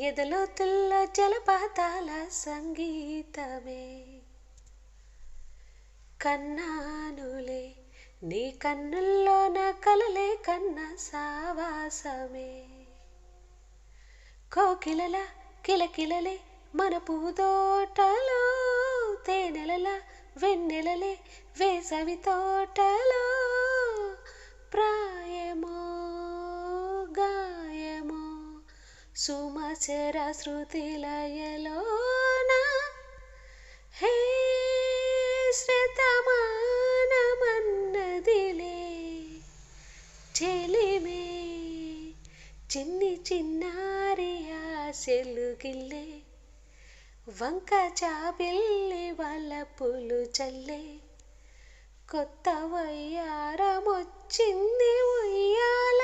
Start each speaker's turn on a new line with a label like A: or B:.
A: ఎదలోతుల్లో జలపాతాల సంగీతమే కన్నానులే నీ కన్నుల్లో నా కలలే కన్న సావాసమే కోకిలల కిలకిలలే మన పూదోటలో తేనెలల వెన్నెలలే వేసవి తోటలో ప్రాయమో గాయమో సుమచర శృతిలయలోన హే శ్రుతమానమన్నదిలే చెలిమే చిన్ని చిన్నారి ఆశలుగిల్లే వంక చాపిల్లి వలపులు చల్లే కొత్త వయ్యారమొచ్చింది ఉయ్యాల